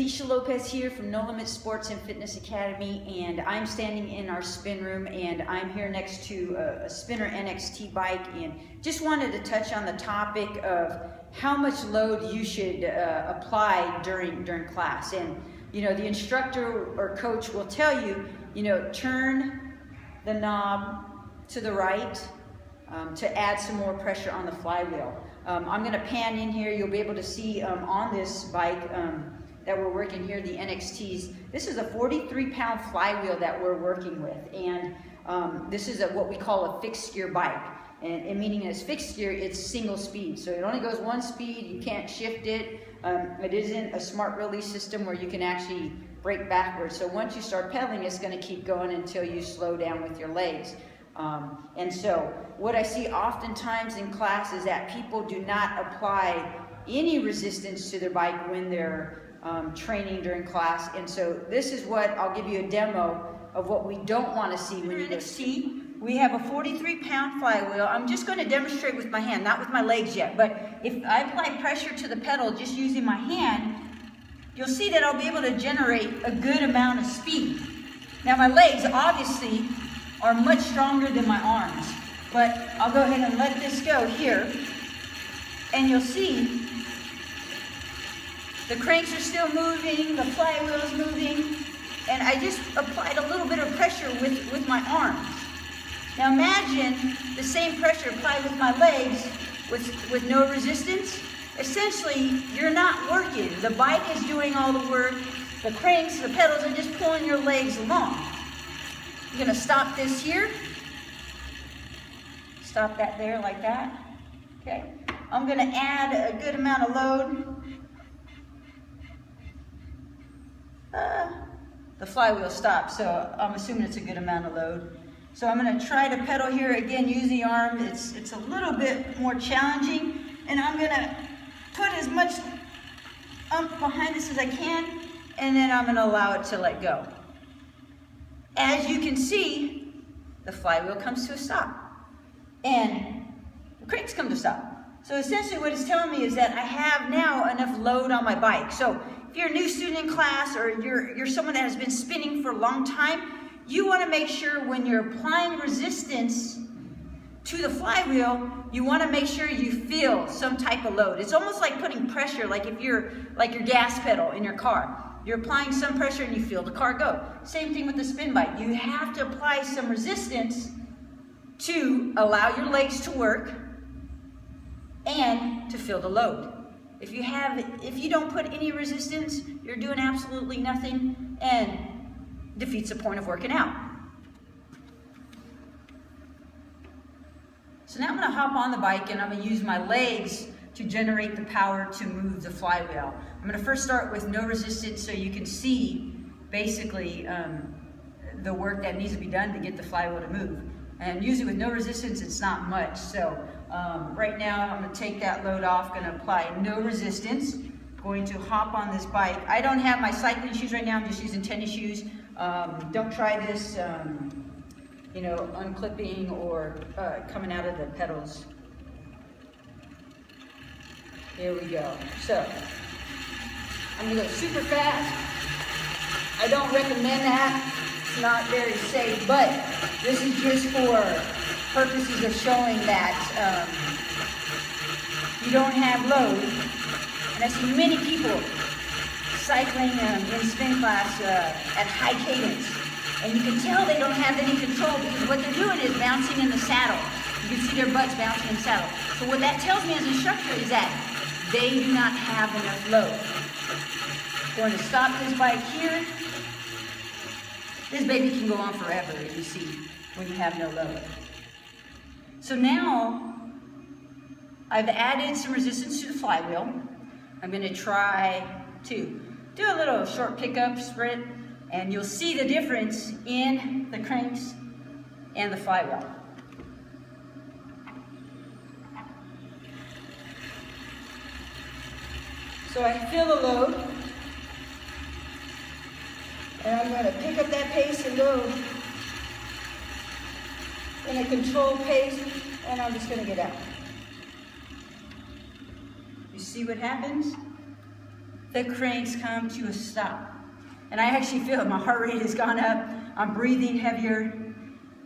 Alicia Lopez here from No Limit Sports and Fitness Academy, and I'm standing in our spin room, and I'm here next to a Spinner NXT bike, and just wanted to touch on the topic of how much load you should apply during class. And you know, the instructor or coach will tell you, you know, turn the knob to the right to add some more pressure on the flywheel. I'm going to pan in here. You'll be able to see on this bike that we're working here, the NXTs. This is a 43-pound flywheel that we're working with, and this is what we call a fixed gear bike. And meaning it's fixed gear, it's single speed. So it only goes one speed, you can't shift it. It isn't a smart release system where you can actually brake backwards. So once you start pedaling, it's going to keep going until you slow down with your legs. And so what I see oftentimes in class is that people do not apply any resistance to their bike when they're training during class. And so this is what I'll give you a demo of what we don't want to see when you go NXT. We have a 43-pound flywheel. I'm just going to demonstrate with my hand, not with my legs yet, but if I apply pressure to the pedal just using my hand, you'll see that I'll be able to generate a good amount of speed. Now my legs obviously are much stronger than my arms, but I'll go ahead and let this go here, and you'll see the cranks are still moving, the flywheel's moving, and I just applied a little bit of pressure with my arms. Now imagine the same pressure applied with my legs with no resistance. Essentially, you're not working. The bike is doing all the work. The cranks, the pedals are just pulling your legs along. I'm gonna stop this here. Stop that there like that. Okay. I'm gonna add a good amount of load. The flywheel stopped, so I'm assuming it's a good amount of load. So I'm going to try to pedal here again, use the arm. It's a little bit more challenging, and I'm going to put as much ump behind this as I can, and then I'm going to allow it to let go. As you can see, the flywheel comes to a stop, and the cranks come to a stop. So essentially what it's telling me is that I have now enough load on my bike. So if you're a new student in class, or you're someone that has been spinning for a long time, you want to make sure when you're applying resistance to the flywheel, you want to make sure you feel some type of load. It's almost like putting pressure, like if you're like your gas pedal in your car. You're applying some pressure and you feel the car go. Same thing with the spin bike. You have to apply some resistance to allow your legs to work and to feel the load. If you don't put any resistance, you're doing absolutely nothing and defeats the point of working out. So now I'm going to hop on the bike and I'm going to use my legs to generate the power to move the flywheel. I'm going to first start with no resistance so you can see basically the work that needs to be done to get the flywheel to move. And usually with no resistance, it's not much. So right now I'm going to take that load off, going to apply no resistance, going to hop on this bike. I don't have my cycling shoes right now, I'm just using tennis shoes. Don't try this, you know, unclipping or coming out of the pedals. Here we go. So I'm going to go super fast. I don't recommend that. It's not very safe, but this is just for purposes of showing that you don't have load. And I see many people cycling in spin class at high cadence, and you can tell they don't have any control because what they're doing is bouncing in the saddle. You can see their butts bouncing in the saddle. So what that tells me as an instructor is that they do not have enough load. Going to stop this bike here. This baby can go on forever, as you see, when you have no load. So now I've added some resistance to the flywheel. I'm going to try to do a little short pickup sprint, and you'll see the difference in the cranks and the flywheel. So I feel the load, and I'm going to pick up that pace and go in a controlled pace, and I'm just going to get out. You see what happens? the cranks come to a stop. And I actually feel my heart rate has gone up. I'm breathing heavier.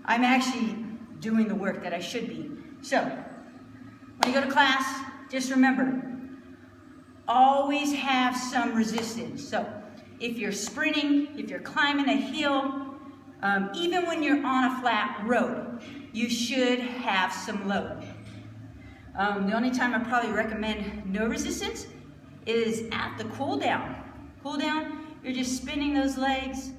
I'm actually doing the work that I should be. So, when you go to class, just remember, always have some resistance. So, if you're sprinting, if you're climbing a hill, even when you're on a flat road, you should have some load. The only time I probably recommend no resistance is at the cool down. Cool down, you're just spinning those legs,